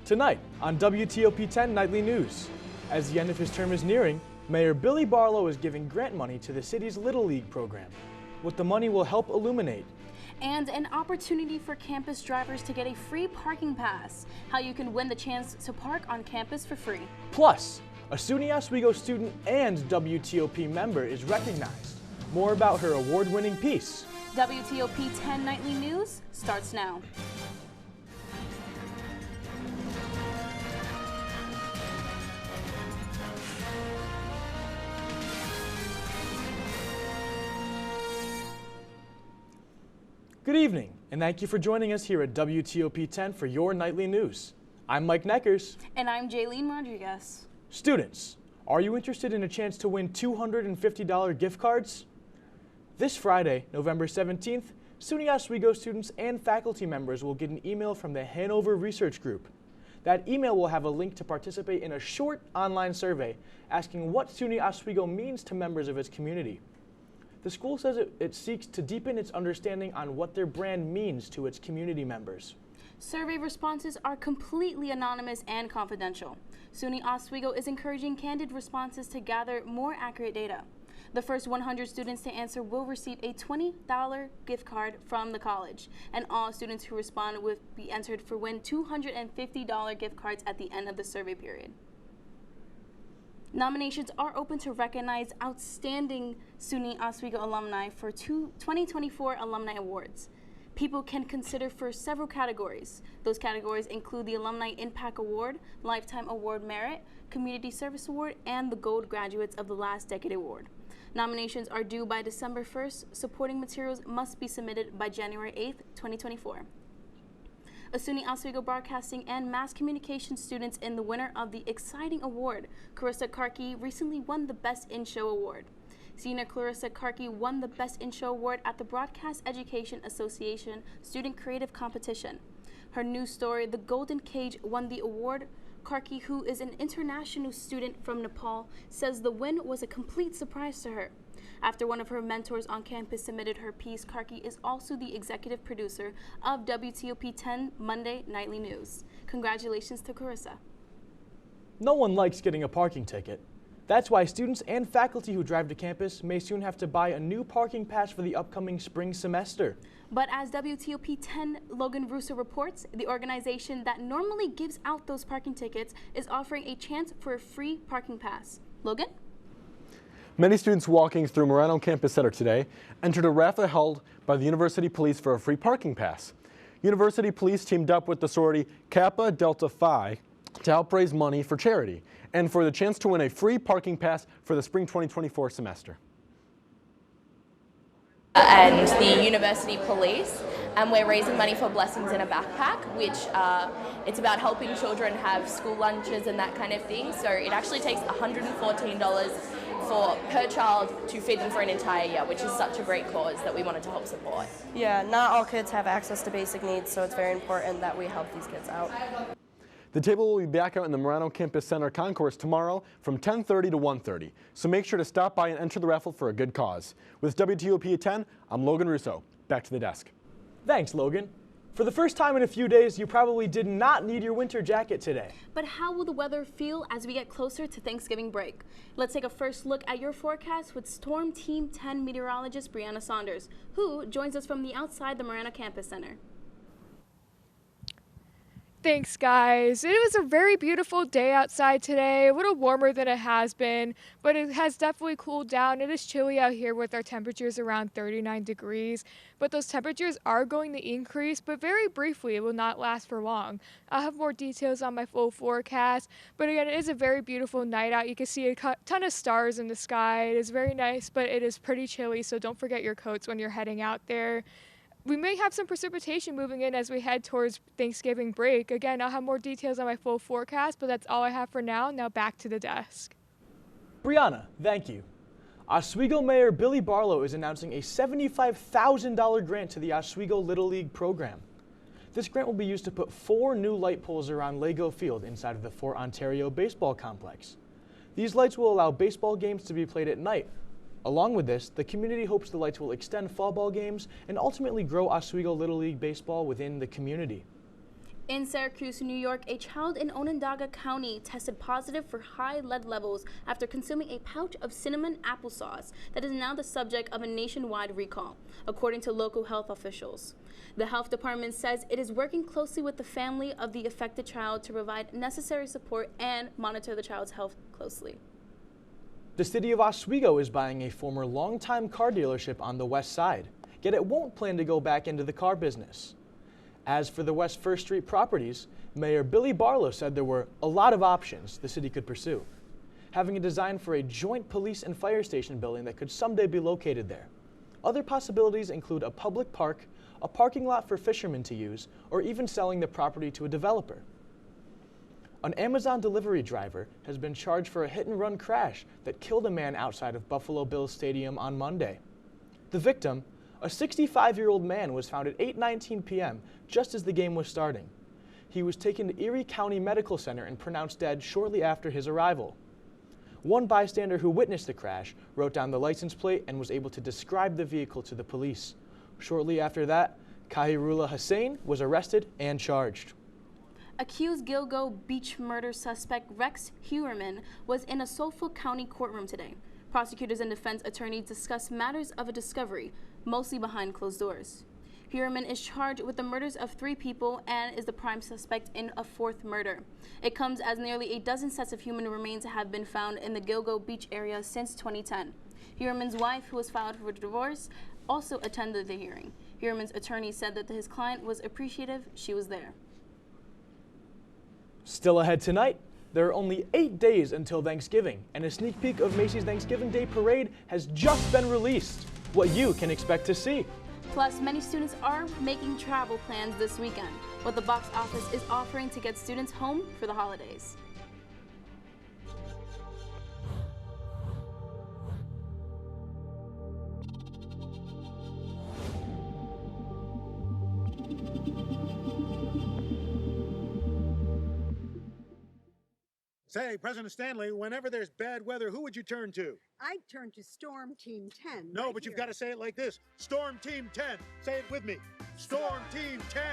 Tonight on WTOP-10 Nightly News. As the end of his term is nearing, Mayor Billy Barlow is giving grant money to the city's Little League program. What the money will help illuminate. And an opportunity for campus drivers to get a free parking pass. How you can win the chance to park on campus for free. Plus, a SUNY Oswego student and WTOP member is recognized. More about her award-winning piece. WTOP-10 Nightly News starts now. Good evening, and thank you for joining us here at WTOP-10 for your nightly news. I'm Mike Neckers. And I'm Jaylene Rodriguez. Students, are you interested in a chance to win $250 gift cards? This Friday, November 17th, SUNY Oswego students and faculty members will get an email from the Hanover Research Group. That email will have a link to participate in a short online survey asking what SUNY Oswego means to members of its community. The school says it seeks to deepen its understanding on what their brand means to its community members. Survey responses are completely anonymous and confidential. SUNY Oswego is encouraging candid responses to gather more accurate data. The first 100 students to answer will receive a $20 gift card from the college, and all students who respond will be entered for win $250 gift cards at the end of the survey period. Nominations are open to recognize outstanding SUNY Oswego alumni for 2024 Alumni Awards. People can consider for several categories. Those categories include the Alumni Impact Award, Lifetime Award Merit, Community Service Award, and the Gold Graduates of the Last Decade Award. Nominations are due by December 1st. Supporting materials must be submitted by January 8th, 2024. A SUNY Oswego Broadcasting and Mass Communication students in the winner of the exciting award, Clarissa Karki, recently won the Best in Show Award. Senior Clarissa Karki won the Best in Show Award at the Broadcast Education Association Student Creative Competition. Her new story, The Golden Cage, won the award. Karki, who is an international student from Nepal, says the win was a complete surprise to her. After one of her mentors on campus submitted her piece, Karki is also the executive producer of WTOP-10 Monday Nightly News. Congratulations to Clarissa. No one likes getting a parking ticket. That's why students and faculty who drive to campus may soon have to buy a new parking pass for the upcoming spring semester. But as WTOP-10 Logan Russo reports, the organization that normally gives out those parking tickets is offering a chance for a free parking pass. Logan? Many students walking through Morano Campus Center today entered a raffle held by the University Police for a free parking pass. University Police teamed up with the sorority Kappa Delta Phi to help raise money for charity and for the chance to win a free parking pass for the spring 2024 semester. And the University Police, and we're raising money for Blessings in a Backpack, which it's about helping children have school lunches and that kind of thing. So it actually takes $114 per child to feed them for an entire year, which is such a great cause that we wanted to help support. Yeah, not all kids have access to basic needs, so it's very important that we help these kids out. The table will be back out in the Morano Campus Center concourse tomorrow from 10:30 to 1:30. So make sure to stop by and enter the raffle for a good cause. With WTOP at 10, I'm Logan Russo. Back to the desk. Thanks, Logan. For the first time in a few days, you probably did not need your winter jacket today. But how will the weather feel as we get closer to Thanksgiving break? Let's take a first look at your forecast with Storm Team 10 meteorologist Brianna Saunders, who joins us from the outside the Morano Campus Center. Thanks, guys. It was a very beautiful day outside today, a little warmer than it has been, but it has definitely cooled down. It is chilly out here with our temperatures around 39 degrees, but those temperatures are going to increase, but very briefly. It will not last for long. I'll have more details on my full forecast, but again, it is a very beautiful night out. You can see a ton of stars in the sky. It is very nice, but it is pretty chilly, so don't forget your coats when you're heading out there. We may have some precipitation moving in as we head towards Thanksgiving break. Again, I'll have more details on my full forecast, but that's all I have for now. Now back to the desk. Brianna, thank you. Oswego Mayor Billy Barlow is announcing a $75,000 grant to the Oswego Little League program. This grant will be used to put 4 new light poles around Lego Field inside of the Fort Ontario Baseball Complex. These lights will allow baseball games to be played at night. Along with this, the community hopes the lights will extend fall ball games and ultimately grow Oswego Little League baseball within the community. In Syracuse, New York, a child in Onondaga County tested positive for high lead levels after consuming a pouch of cinnamon applesauce that is now the subject of a nationwide recall, according to local health officials. The health department says it is working closely with the family of the affected child to provide necessary support and monitor the child's health closely. The city of Oswego is buying a former longtime car dealership on the west side, yet it won't plan to go back into the car business. As for the West First Street properties, Mayor Billy Barlow said there were a lot of options the city could pursue, having a design for a joint police and fire station building that could someday be located there. Other possibilities include a public park, a parking lot for fishermen to use, or even selling the property to a developer. An Amazon delivery driver has been charged for a hit-and-run crash that killed a man outside of Buffalo Bills Stadium on Monday. The victim, a 65-year-old man, was found at 8:19 p.m. just as the game was starting. He was taken to Erie County Medical Center and pronounced dead shortly after his arrival. One bystander who witnessed the crash wrote down the license plate and was able to describe the vehicle to the police. Shortly after that, Kahirullah Hussein was arrested and charged. Accused Gilgo Beach murder suspect Rex Heuerman was in a Suffolk County courtroom today. Prosecutors and defense attorneys discussed matters of a discovery, mostly behind closed doors. Heuerman is charged with the murders of 3 people and is the prime suspect in a 4th murder. It comes as nearly a dozen sets of human remains have been found in the Gilgo Beach area since 2010. Heuerman's wife, who was filed for divorce, also attended the hearing. Heuerman's attorney said that his client was appreciative she was there. Still ahead tonight, there are only 8 days until Thanksgiving, and a sneak peek of Macy's Thanksgiving Day Parade has just been released. What you can expect to see. Plus, many students are making travel plans this weekend, what the box office is offering to get students home for the holidays. Say, President Stanley, whenever there's bad weather, who would you turn to? I'd turn to Storm Team 10. No, right but you've here. got to say it like this. Storm Team 10. Say it with me. Storm Team 10.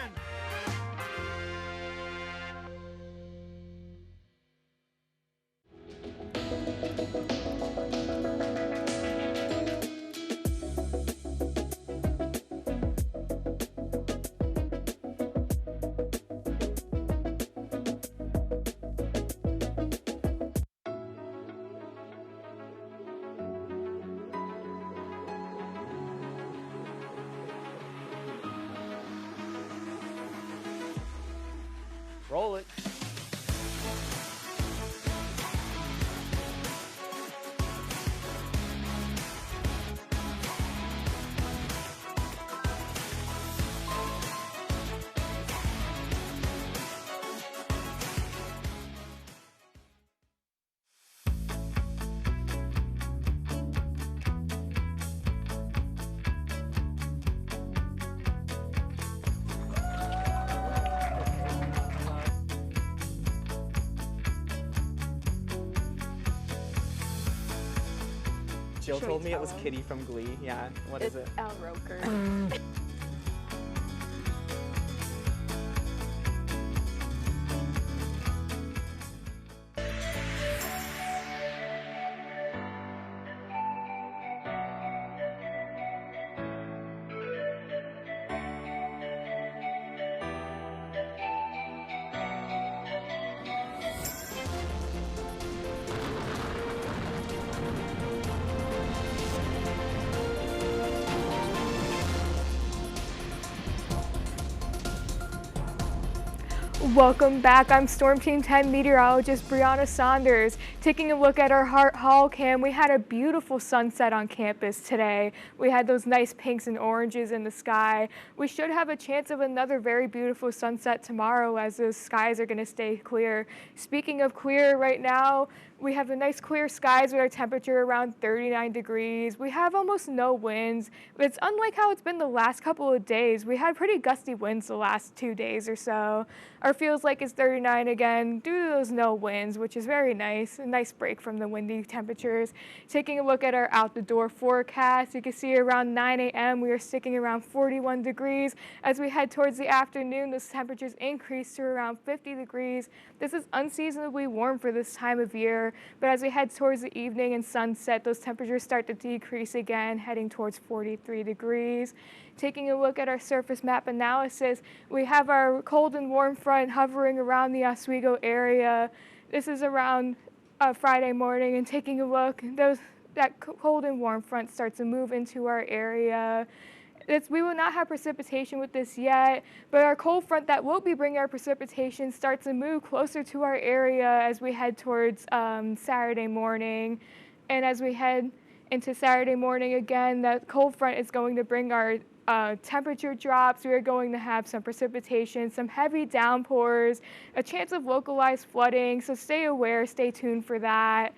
Roll it. Jill told me it was Kitty from Glee. Yeah, what is it? Al Roker. Welcome back. I'm Storm Team 10 meteorologist Brianna Saunders. Taking a look at our Hart Hall cam, we had a beautiful sunset on campus today. We had those nice pinks and oranges in the sky. We should have a chance of another very beautiful sunset tomorrow as the skies are going to stay clear. Speaking of clear, right now We have the nice clear skies with our temperature around 39 degrees. We have almost no winds. It's unlike how it's been the last couple of days. We had pretty gusty winds the last 2 days or so. Our feels like it's 39 again due to those no winds, which is very nice. A nice break from the windy temperatures. Taking a look at our out the door forecast, you can see around 9 a.m. we are sticking around 41 degrees. As we head towards the afternoon, those temperatures increase to around 50 degrees. This is unseasonably warm for this time of year. But as we head towards the evening and sunset, those temperatures start to decrease again, heading towards 43 degrees. Taking a look at our surface map analysis, we have our cold and warm front hovering around the Oswego area. This is around Friday morning, and taking a look, that cold and warm front starts to move into our area. We will not have precipitation with this yet, but our cold front that will be bringing our precipitation starts to move closer to our area as we head towards Saturday morning. And as we head into Saturday morning again, that cold front is going to bring our temperature drops. We are going to have some precipitation, some heavy downpours, a chance of localized flooding, so stay aware, stay tuned for that.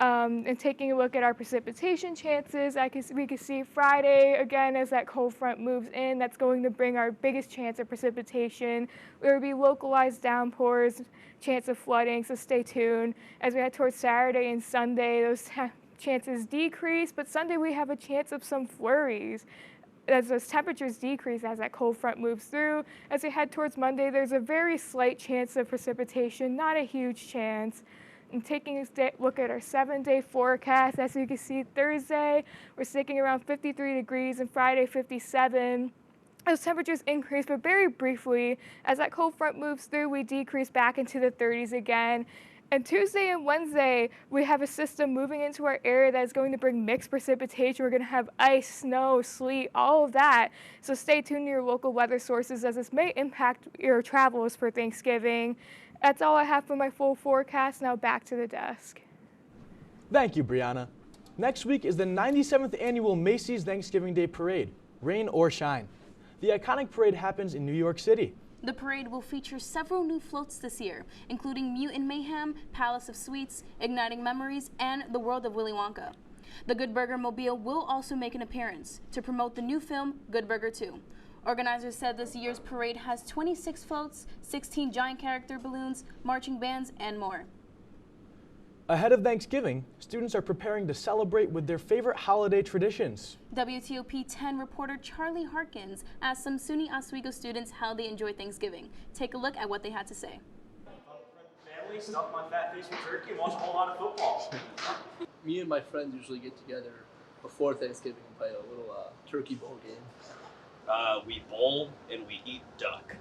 And taking a look at our precipitation chances, we can see Friday, again, as that cold front moves in, that's going to bring our biggest chance of precipitation. There will be localized downpours, chance of flooding, so stay tuned. As we head towards Saturday and Sunday, those chances decrease, but Sunday we have a chance of some flurries as those temperatures decrease as that cold front moves through. As we head towards Monday, there's a very slight chance of precipitation, not a huge chance. And taking a look at our 7-day forecast, as you can see, Thursday, we're sticking around 53 degrees, and Friday, 57. Those temperatures increase, but very briefly. As that cold front moves through, we decrease back into the 30s again. And Tuesday and Wednesday, we have a system moving into our area that is going to bring mixed precipitation. We're going to have ice, snow, sleet, all of that. So stay tuned to your local weather sources, as this may impact your travels for Thanksgiving. That's all I have for my full forecast. Now back to the desk. Thank you, Brianna. Next week is the 97th annual Macy's Thanksgiving Day Parade, rain or shine. The iconic parade happens in New York City. The parade will feature several new floats this year, including Mutant Mayhem, Palace of Sweets, Igniting Memories, and The World of Willy Wonka. The Good Burger Mobile will also make an appearance to promote the new film, Good Burger 2. Organizers said this year's parade has 26 floats, 16 giant character balloons, marching bands, and more. Ahead of Thanksgiving, students are preparing to celebrate with their favorite holiday traditions. WTOP-10 reporter Charlie Harkins asked some SUNY Oswego students how they enjoy Thanksgiving. Take a look at what they had to say. Family, stuff my fat face with turkey, and watch a whole lot of football. Me and my friends usually get together before Thanksgiving and play a little turkey bowl game. We bowl and we eat duck.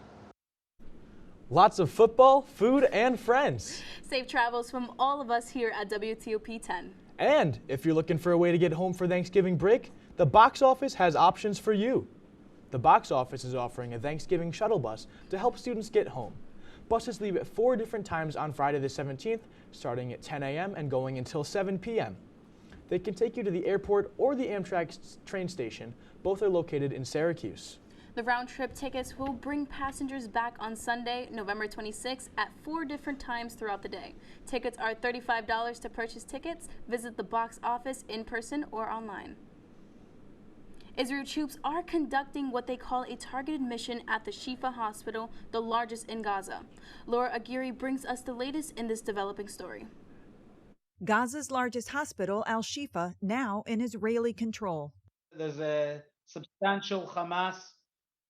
Lots of football, food, and friends. Safe travels from all of us here at WTOP-10. And if you're looking for a way to get home for Thanksgiving break, the box office has options for you. The box office is offering a Thanksgiving shuttle bus to help students get home. Buses leave at 4 different times on Friday the 17th, starting at 10 a.m. and going until 7 p.m. They can take you to the airport or the Amtrak train station. Both are located in Syracuse. The round-trip tickets will bring passengers back on Sunday, November 26th at 4 different times throughout the day. Tickets are $35 to purchase tickets. Visit the box office in person or online. Israel troops are conducting what they call a targeted mission at the Shifa hospital, the largest in Gaza. Laura Aguirre brings us the latest in this developing story. Gaza's largest hospital, Al-Shifa, now in Israeli control. There's a substantial Hamas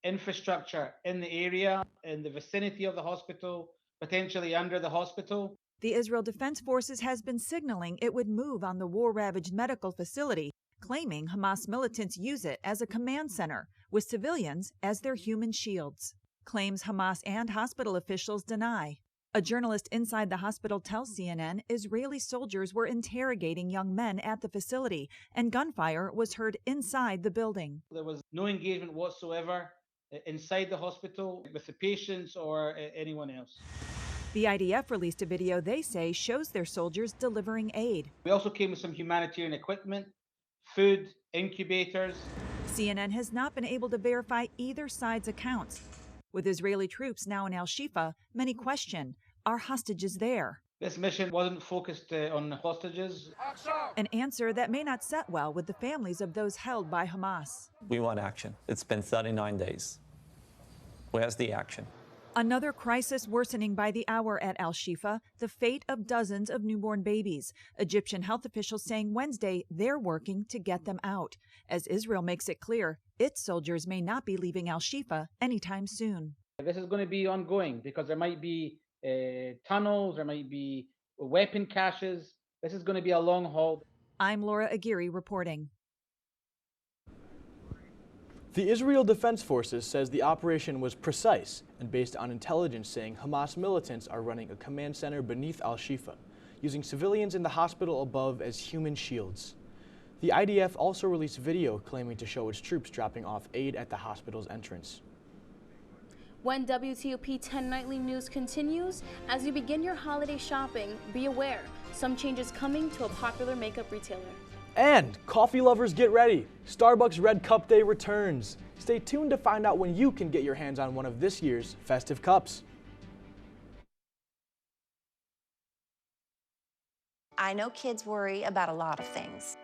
infrastructure in the area, in the vicinity of the hospital, potentially under the hospital. The Israel Defense Forces has been signaling it would move on the war-ravaged medical facility, claiming Hamas militants use it as a command center, with civilians as their human shields. Claims Hamas and hospital officials deny. A journalist inside the hospital tells CNN Israeli soldiers were interrogating young men at the facility, and gunfire was heard inside the building. There was no engagement whatsoever inside the hospital with the patients or anyone else. The IDF released a video they say shows their soldiers delivering aid. We also came with some humanitarian equipment, food, incubators. CNN has not been able to verify either side's accounts. With Israeli troops now in Al-Shifa, many question, are hostages there? This mission wasn't focused on hostages. An answer that may not set well with the families of those held by Hamas. We want action. It's been 39 days. Where's the action? Another crisis worsening by the hour at Al-Shifa, the fate of dozens of newborn babies. Egyptian health officials saying Wednesday they're working to get them out, as Israel makes it clear its soldiers may not be leaving Al-Shifa anytime soon. This is going to be ongoing because there might be tunnels, there might be weapon caches. This is going to be a long haul. I'm Laura Aguirre reporting. The Israel Defense Forces says the operation was precise and based on intelligence saying Hamas militants are running a command center beneath Al-Shifa, using civilians in the hospital above as human shields. The IDF also released video claiming to show its troops dropping off aid at the hospital's entrance. When WTOP-10 Nightly News continues, as you begin your holiday shopping, be aware, some changes coming to a popular makeup retailer. And coffee lovers, get ready. Starbucks Red Cup Day returns. Stay tuned to find out when you can get your hands on one of this year's festive cups. I know kids worry about a lot of things.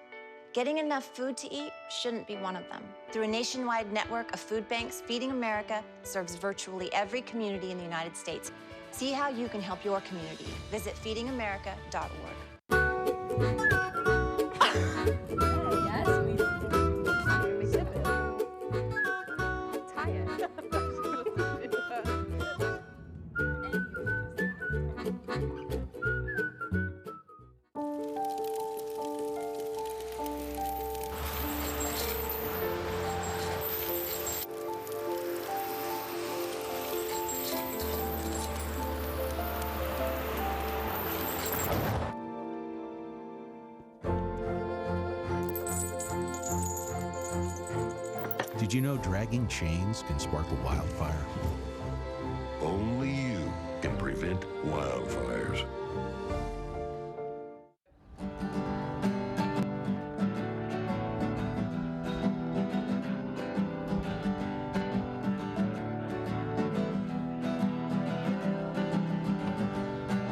Getting enough food to eat shouldn't be one of them. Through a nationwide network of food banks, Feeding America serves virtually every community in the United States. See how you can help your community. Visit feedingamerica.org. Did you know dragging chains can spark a wildfire? Only you can prevent wildfires.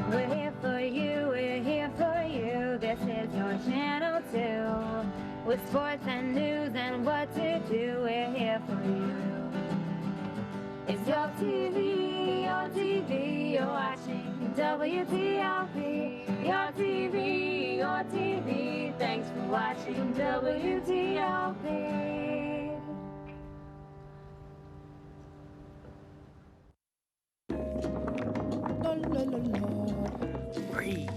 We're here for you, we're here for you. This is your channel 2. With sports and news and what to do, we're here for you. It's your TV, you're watching WTOP. Your TV, thanks for watching WTOP. Free.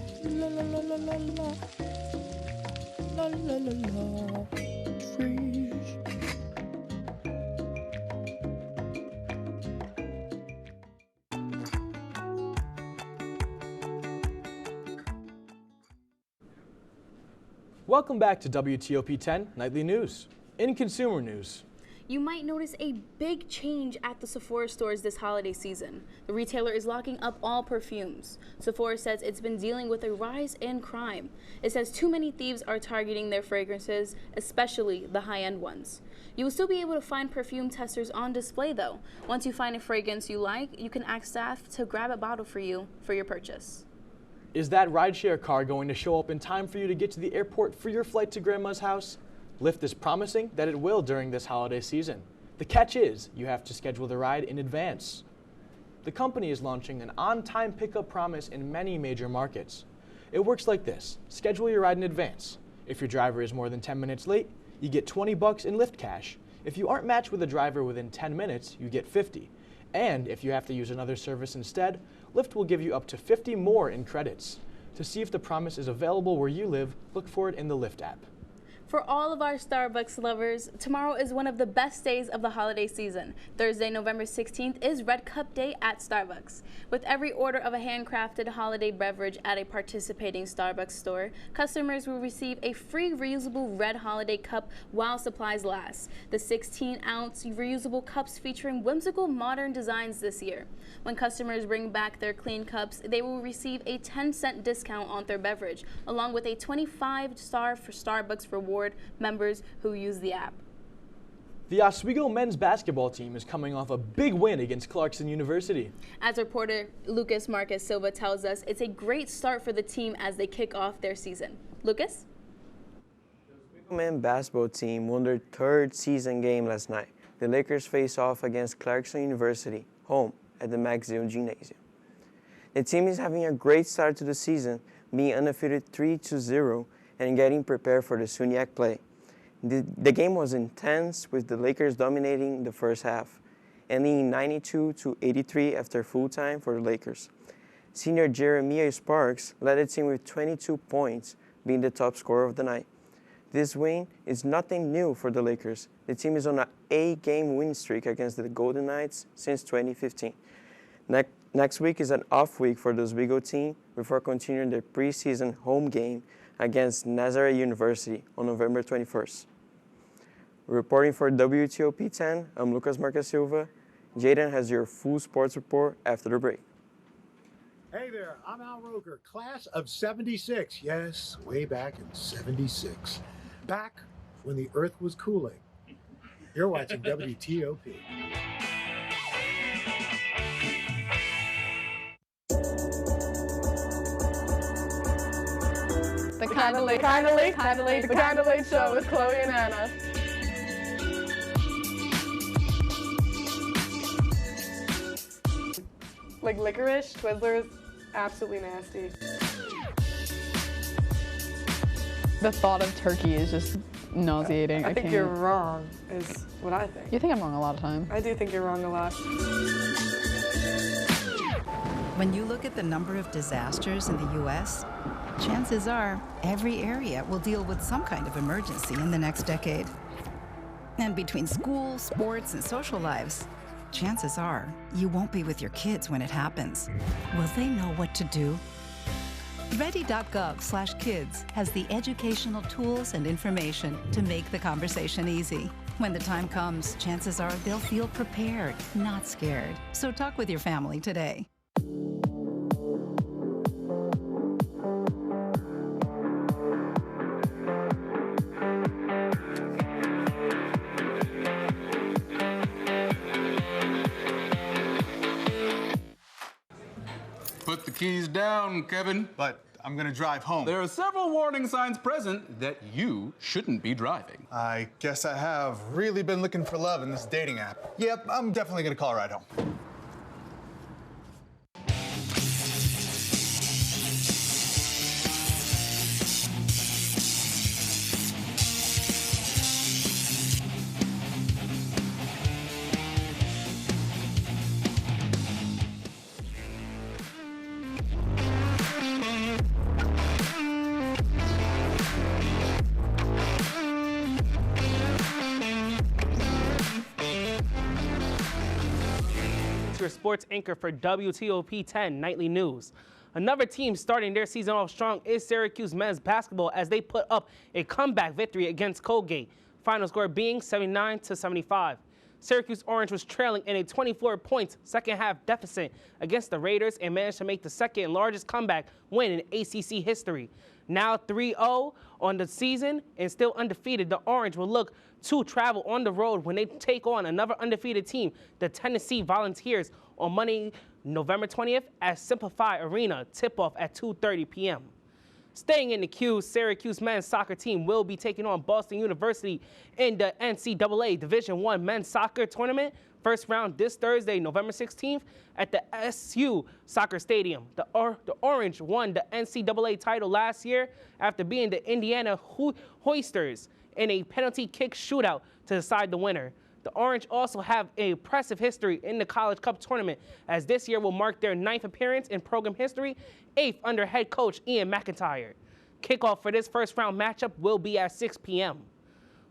Freeze. Welcome back to WTOP-10 Nightly News. In consumer news, You might notice a big change at the Sephora stores this holiday season. The retailer is locking up all perfumes. Sephora says it's been dealing with a rise in crime. It says too many thieves are targeting their fragrances, especially the high-end ones. You will still be able to find perfume testers on display though. Once you find a fragrance you like, you can ask staff to grab a bottle for you for your purchase. is that rideshare car going to show up in time for you to get to the airport for your flight to Grandma's house? Lyft is promising that it will during this holiday season. The catch is you have to schedule the ride in advance. The company is launching an on-time pickup promise in many major markets. It works like this. Schedule your ride in advance. If your driver is more than 10 minutes late, you get $20 in Lyft cash. If you aren't matched with a driver within 10 minutes, you get $50. And if you have to use another service instead, Lyft will give you up to $50 more in credits. To see if the promise is available where you live, look for it in the Lyft app. For all of our Starbucks lovers, tomorrow is one of the best days of the holiday season. Thursday, November 16th is Red Cup Day at Starbucks. With every order of a handcrafted holiday beverage at a participating Starbucks store, customers will receive a free reusable red holiday cup while supplies last. The 16-ounce reusable cups featuring whimsical modern designs this year. When customers bring back their clean cups, they will receive a 10-cent discount on their beverage, along with a 25-star for Starbucks reward members who use the app. The Oswego men's basketball team is coming off a big win against Clarkson University. As reporter Lucas Marcus Silva tells us, it's a great start for the team as they kick off their season. Lucas? The men's basketball team won their third season game last night. The Lakers face off against Clarkson University, home at the McGill Gymnasium. The team is having a great start to the season, being undefeated 3-0 and getting prepared for the SUNYAC play. The game was intense, with the Lakers dominating the first half, ending 92-83 after full time for the Lakers. Senior Jeremiah Sparks led the team with 22 points, being the top scorer of the night. This win is nothing new for the Lakers. The team is on an 8-game win streak against the Golden Knights since 2015. Next week is an off week for the Oswego team before continuing their preseason home game against Nazareth University on November 21st. Reporting for WTOP-10, I'm Lucas Marcus Silva. Jaden has your full sports report after the break. Hey there, I'm Al Roker, class of 76. Yes, way back in 76. Back when the earth was cooling. You're watching WTOP. The Kinda Late Show with Chloe and Anna. Like licorice, Twizzlers, absolutely nasty. The thought of turkey is just nauseating. I think you're wrong, is what I think. You think I'm wrong a lot of times. I do think you're wrong a lot. When you look at the number of disasters in the U.S., chances are every area will deal with some kind of emergency in the next decade. And between school, sports, and social lives, chances are you won't be with your kids when it happens. Will they know what to do? Ready.gov/kids has the educational tools and information to make the conversation easy. When the time comes, chances are they'll feel prepared, not scared. So talk with your family today. Put the keys down, Kevin. But I'm gonna drive home. There are several warning signs present that you shouldn't be driving. I guess I have really been looking for love in this dating app. Yep, I'm definitely gonna call a ride home. Your sports anchor for WTOP-10 Nightly News. Another team starting their season off strong is Syracuse men's basketball as they put up a comeback victory against Colgate. Final score being 79-75. Syracuse Orange was trailing in a 24-point second-half deficit against the Raiders and managed to make the second largest comeback win in ACC history. Now 3-0 on the season and still undefeated, the Orange will look to travel on the road when they take on another undefeated team, the Tennessee Volunteers, on Monday, November 20th at Simplify Arena. Tip-off at 2:30 p.m. Staying in the queue, Syracuse men's soccer team will be taking on Boston University in the NCAA Division I men's soccer tournament. First round this Thursday, November 16th at the SU Soccer Stadium. The Orange won the NCAA title last year after beating the Indiana Hoisters in a penalty kick shootout to decide the winner. The Orange also have an impressive history in the College Cup tournament, as this year will mark their 9th appearance in program history, 8th under head coach Ian McIntyre. Kickoff for this first round matchup will be at 6 p.m.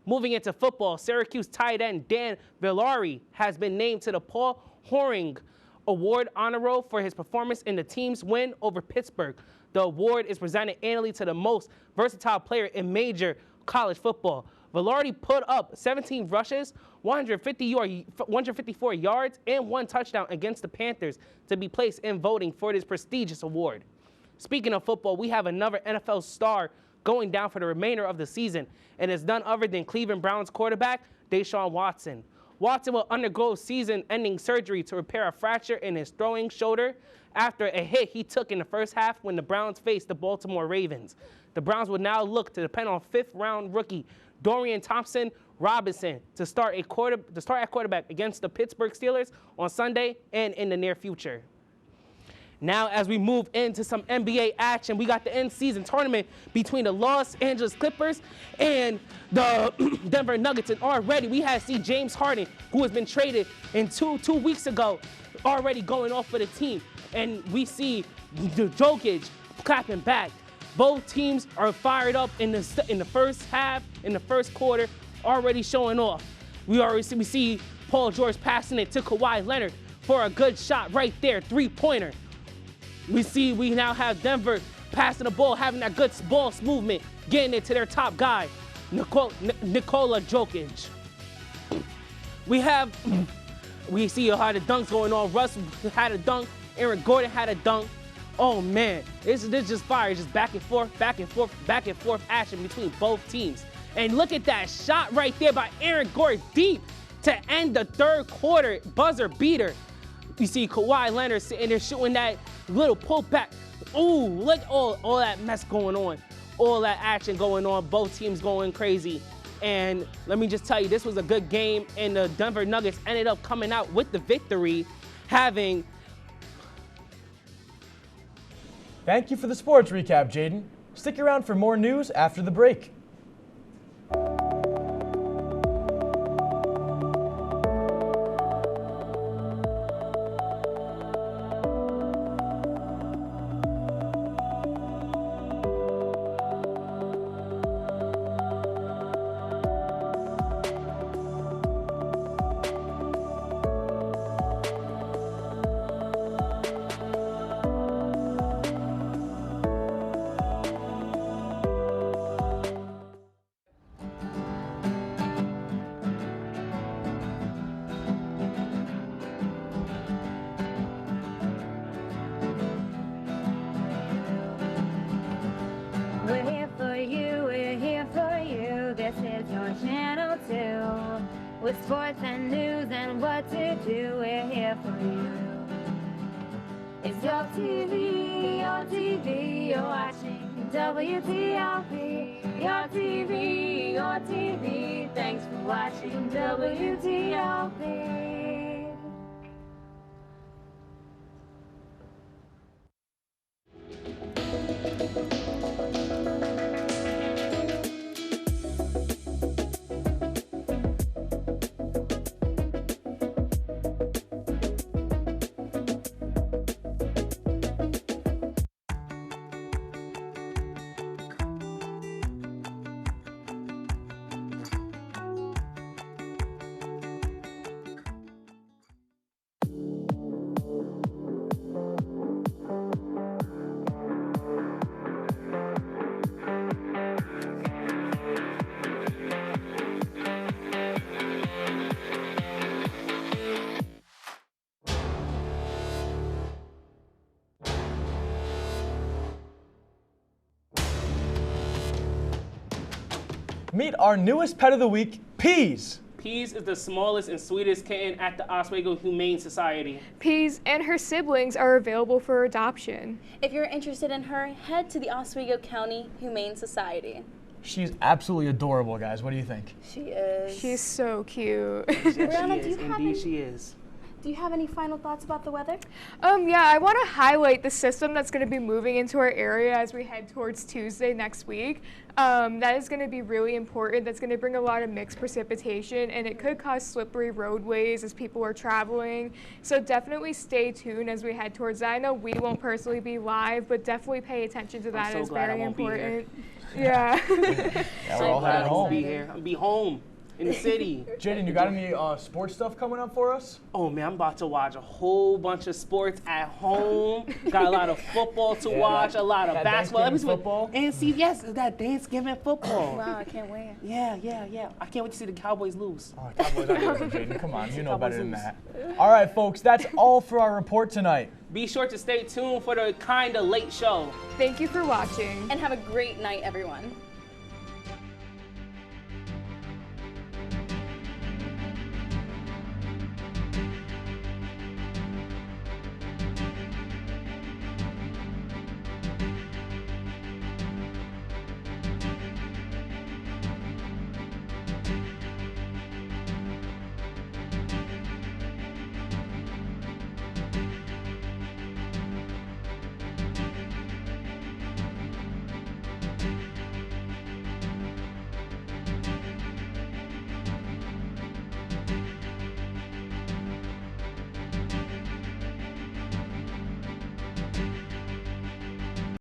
Moving into football, Syracuse tight end Dan Villari has been named to the Paul Horing Award honor roll for his performance in the team's win over Pittsburgh. The award is presented annually to the most versatile player in major college football. Villari put up 17 rushes, 154 yards, and 1 touchdown against the Panthers to be placed in voting for this prestigious award. Speaking of football, we have another NFL star going down for the remainder of the season, and it's none other than Cleveland Browns quarterback Deshaun Watson. Watson will undergo season-ending surgery to repair a fracture in his throwing shoulder after a hit he took in the first half when the Browns faced the Baltimore Ravens. The Browns will now look to depend on fifth-round rookie Dorian Thompson-Robinson to start at quarterback against the Pittsburgh Steelers on Sunday and in the near future. Now, as we move into some NBA action, we got the end-season tournament between the Los Angeles Clippers and the Denver Nuggets. And already we have seen James Harden, who has been traded in two weeks ago, already going off for the team. And we see Jokic clapping back. Both teams are fired up in the first half, in the first quarter, already showing off. We see Paul George passing it to Kawhi Leonard for a good shot right there, three-pointer. We now have Denver passing the ball, having that good ball movement, getting it to their top guy, Nikola Jokic. We see how the dunks going on. Russ had a dunk. Aaron Gordon had a dunk. Oh man, this just fire, just back and forth action between both teams. And look at that shot right there by Aaron Gordon, deep to end the third quarter, buzzer beater. You see Kawhi Leonard sitting there shooting that little pull back. Ooh, look all that mess going on. All that action going on, both teams going crazy. And let me just tell you, this was a good game, and the Denver Nuggets ended up coming out with the victory, having... Thank you for the sports recap, Jaden. Stick around for more news after the break. We're here for you, we're here for you. This is your channel 2. With sports and news and what to do, we're here for you. It's your TV, you're watching WTOP. Your TV, thanks for watching WTOP. Meet our newest pet of the week, Peas. Peas is the smallest and sweetest kitten at the Oswego Humane Society. Peas and her siblings are available for adoption. If you're interested in her, head to the Oswego County Humane Society. She's absolutely adorable, guys. What do you think? She is. She's so cute. Yes, she is. Do you have any final thoughts about the weather? Yeah, I want to highlight the system that's going to be moving into our area as we head towards Tuesday next week. That is going to be really important. That's going to bring a lot of mixed precipitation, and it could cause slippery roadways as people are traveling. So definitely stay tuned as we head towards that. I know we won't personally be live, but definitely pay attention to that. It's very important. Yeah. Yeah, we're all heading home. I'll be home. In the city. Jaden, you got any sports stuff coming up for us? Oh man, I'm about to watch a whole bunch of sports at home. Got a lot of football to watch, a lot of basketball. Football. And see, yes, it's that Thanksgiving football. Wow, I can't wait. Yeah. I can't wait to see the Cowboys lose. Oh, Cowboys are good, Jaden. Come on, you know better than that. All right, folks, that's all for our report tonight. Be sure to stay tuned for the Kinda Late Show. Thank you for watching. And have a great night, everyone.